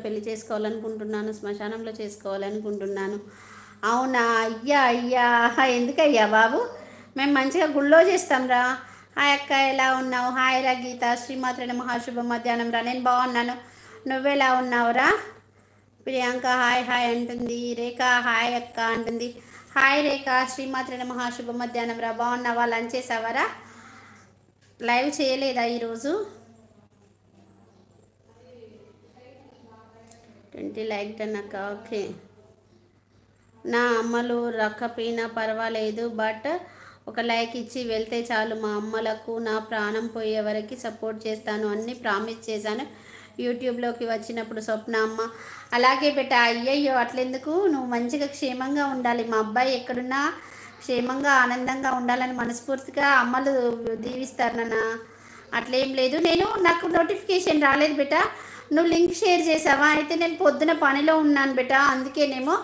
పెళ్లి చేసుకోవాలనుకుంటున్నాను, శ్మశానంలో చేసుకోవాలనుకుంటున్నాను. అవునా? అయ్యా అయ్యా, ఎందుకయ్యా బాబు, మేము మంచిగా గుళ్ళో చేస్తాం రా. హాయ్ అక్క, ఎలా ఉన్నావు? హాయ్ రా గీత, శ్రీమాత్ర నమః, శుభ మధ్యాహ్నం రా. నేను బాగున్నాను, నువ్వెలా ఉన్నావురా? ప్రియాంక హాయ్ హాయ్ అంటుంది. రేఖ హాయ్ అక్క అంటుంది. హాయ్ రేఖ, శ్రీమాత్ర నమః, శుభ మధ్యాహ్నం రా. బాగున్నావా? లంచ్ చేసావరా? లైవ్ చేయలేదా ఈరోజు? 20 లైక్ అక్క. ఓకే. నా అమ్మలు రక్కపోయినా పర్వాలేదు, బట్ ఒక లైక్ ఇచ్చి వెళ్తే చాలు. మా అమ్మలకు నా ప్రాణం పోయే వరకు సపోర్ట్ చేస్తాను అని ప్రామిస్ చేశాను యూట్యూబ్లోకి వచ్చినప్పుడు. స్వప్న అమ్మ అలాగే బెట్ట. అయ్యయ్యో అట్లెందుకు, నువ్వు మంచిగా క్షేమంగా ఉండాలి. మా అబ్బాయి ఎక్కడున్నా క్షేమంగా ఆనందంగా ఉండాలని మనస్ఫూర్తిగా అమ్మలు దీవిస్తారు నాన్న. అట్లేం లేదు. నాకు నోటిఫికేషన్ రాలేదు బెట. నువ్వు లింక్ షేర్ చేసావా? అయితే నేను పొద్దున పనిలో ఉన్నాను బెట, అందుకేనేమో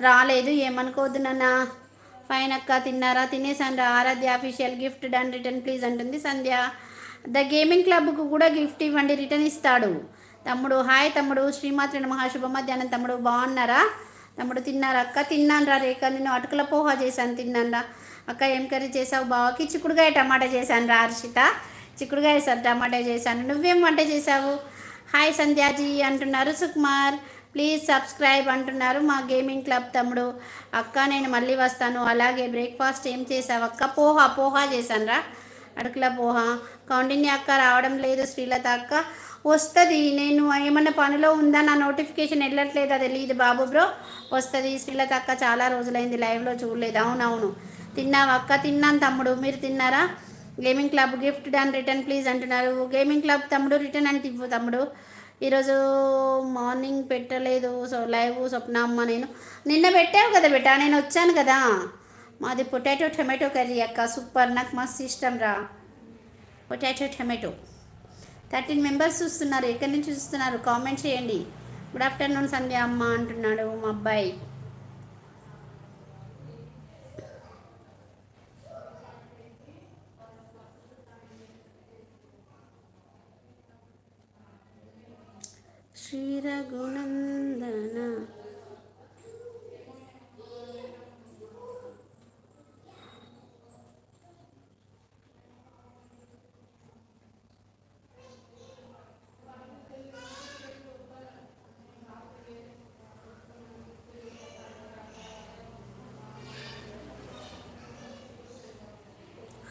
రాలేదు, ఏమనుకోవద్దు నాన్న. ఫైన్ అక్క, తిన్నారా? తినేసాను రా. Aradhya official gift done return please అంటుంది సంధ్య. ద గేమింగ్ క్లబ్కు కూడా గిఫ్ట్ ఇవ్వండి, రిటర్న్ ఇస్తాడు తమ్ముడు. హాయ్ తమ్ముడు, శ్రీమాత్ర నమః, శుభ మధ్యాహ్నం తమ్ముడు. బాగున్నారా తమ్ముడు? తిన్నారా అక్క? తిన్నాను రా రేఖ, నేను అటుకుల పోహా చేశాను, తిన్నాను రా. అక్క ఏం కర్రీ చేసావు? బావకి చిక్కుడుగాయ టమాటా చేశాను రా. హర్షిత చిక్కుడుగాయ సార్ టమాటా చేశాను. నువ్వేం వంట చేసావు? హాయ్ సంధ్యాజీ అంటున్నారు. సుకుమార్ ప్లీజ్ సబ్స్క్రైబ్ అంటున్నారు మా గేమింగ్ క్లబ్ తమ్ముడు. అక్క నేను మళ్ళీ వస్తాను. అలాగే బ్రేక్ఫాస్ట్ ఏం చేసావు అక్క? పోహా చేశాను రా, అడుకుల పోహా. కౌండిన్య అక్క రావడం లేదు. శ్రీలత అక్క వస్తుంది. నేను ఏమన్నా పనిలో ఉందా, నా నోటిఫికేషన్ వెళ్ళట్లేదా తెలియదు బాబు బ్రో. వస్తుంది. శ్రీలత అక్క చాలా రోజులైంది లైవ్లో చూడలేదు. అవునవును. తిన్నావా అక్క? తిన్నాను తమ్ముడు, మీరు తిన్నారా? Gaming club gift done return please అంటున్నారు. గేమింగ్ క్లబ్ తమ్ముడు రిటర్న్ అంటే ఇవ్వు తమ్ముడు. ఈరోజు మార్నింగ్ పెట్టలేదు సో లైవ్ స్వప్న అమ్మ. నిన్న పెట్టావు కదా బెటా, నేను వచ్చాను కదా. మాది పొటాటో టమాటో కర్రీ అక్క, సూపర్, నాకు మస్తు ఇష్టం రా పొటాటో టమాటో. 13 మెంబర్స్ చూస్తున్నారు. ఎక్కడి నుంచి చూస్తున్నారు కామెంట్ చేయండి. గుడ్ ఆఫ్టర్నూన్ సంధ్య అమ్మ అంటున్నాడు మా అబ్బాయి. శ్రీ రఘునందన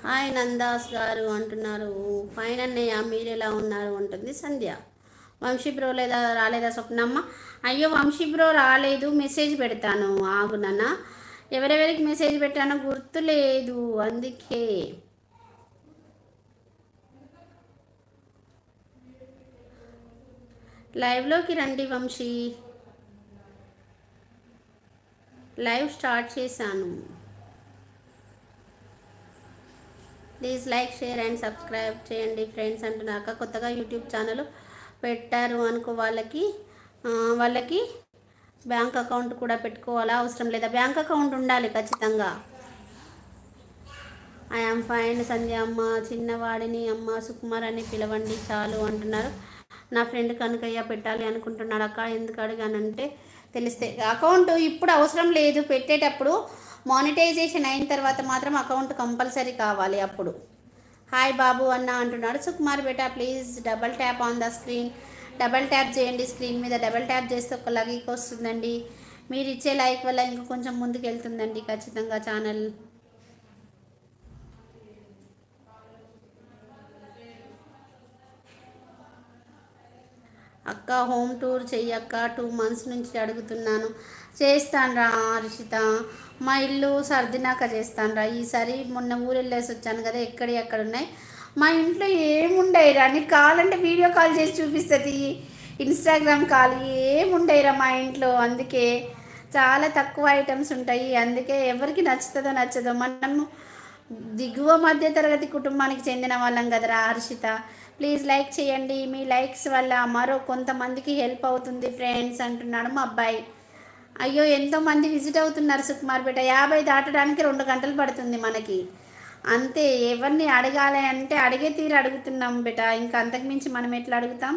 హాయ్ నందాస్ గారు అంటున్నారు. ఫైన్ అన్నయ్య, మీరు ఎలా ఉన్నారు అంటుంది సంధ్య. వంశీ బ్రో రాలేదా స్వప్నమ్మ? అయ్యో వంశీ బ్రో రాలేదు, మెసేజ్ పెడతాను ఆగునన్న. ఎవరెవరికి మెసేజ్ పెట్టానో గుర్తులేదు, అందుకే. లైవ్లోకి రండి వంశీ, లైవ్ స్టార్ట్ చేశాను. Please like share and subscribe చేయండి ఫ్రెండ్స్ అంటున్నాక. కొత్తగా యూట్యూబ్ ఛానల్ పెట్టారు అనుకో వాళ్ళకి బ్యాంక్ అకౌంట్ కూడా పెట్టుకోవాలా? అవసరం లేదా? బ్యాంక్ అకౌంట్ ఉండాలి ఖచ్చితంగా. ఐఎమ్ ఫైన్ సంధ్య అమ్మ. చిన్నవాడిని అమ్మ సుకుమార్ అని పిలవండి చాలు అంటున్నారు. నా ఫ్రెండ్ కనుకయ్య పెట్టాలి అనుకుంటున్నాడు అక్క. ఎందుకు అడిగానంటే తెలిస్తే. అకౌంట్ ఇప్పుడు అవసరం లేదు, పెట్టేటప్పుడు మానిటైజేషన్ అయిన తర్వాత మాత్రం అకౌంట్ కంపల్సరీ కావాలి అప్పుడు. హాయ్ బాబు అన్న అంటున్నాడు. సుకుమార్ బేటా please double tap on the screen. Double tap చేయండి స్క్రీన్ మీద. డబల్ ట్యాప్ చేస్తే ఒక లైక్ వస్తుందండి. మీరు ఇచ్చే లైక్ వల్ల ఇంకా కొంచెం ముందుకు వెళ్తుందండి ఖచ్చితంగా ఛానల్. అక్క హోమ్ టూర్ చెయ్యక్క, 2 months నుంచి అడుగుతున్నాను. చేస్తాను రా హర్షిత, మా ఇల్లు సర్దినాక చేస్తాను రా. ఈసారి మొన్న ఊరు వెళ్ళేసి వచ్చాను కదా, ఎక్కడ ఉన్నాయి. మా ఇంట్లో ఏముండయిరా, నీకు కావాలంటే వీడియో కాల్ చేసి చూపిస్తుంది, ఇన్స్టాగ్రామ్ కాల్. ఏముండయిరా మా ఇంట్లో, అందుకే చాలా తక్కువ ఐటమ్స్ ఉంటాయి. అందుకే ఎవరికి నచ్చుతుందో నచ్చదో. మనము దిగువ మధ్య తరగతి కుటుంబానికి చెందిన వాళ్ళం కదరా హర్షిత. ప్లీజ్ లైక్ చేయండి, మీ లైక్స్ వల్ల మరో కొంతమందికి హెల్ప్ అవుతుంది ఫ్రెండ్స్ అంటున్నాడు మా అబ్బాయి. అయ్యో ఎంతోమంది విజిట్ అవుతున్నారు సుకుమార్ బేట. 50 దాటడానికి 2 గంటలు పడుతుంది మనకి, అంతే. ఎవరిని అడగాలి అంటే అడిగే తీరు అడుగుతున్నాం బేట, ఇంకా అంతకుమించి మనం ఎట్లా అడుగుతాం?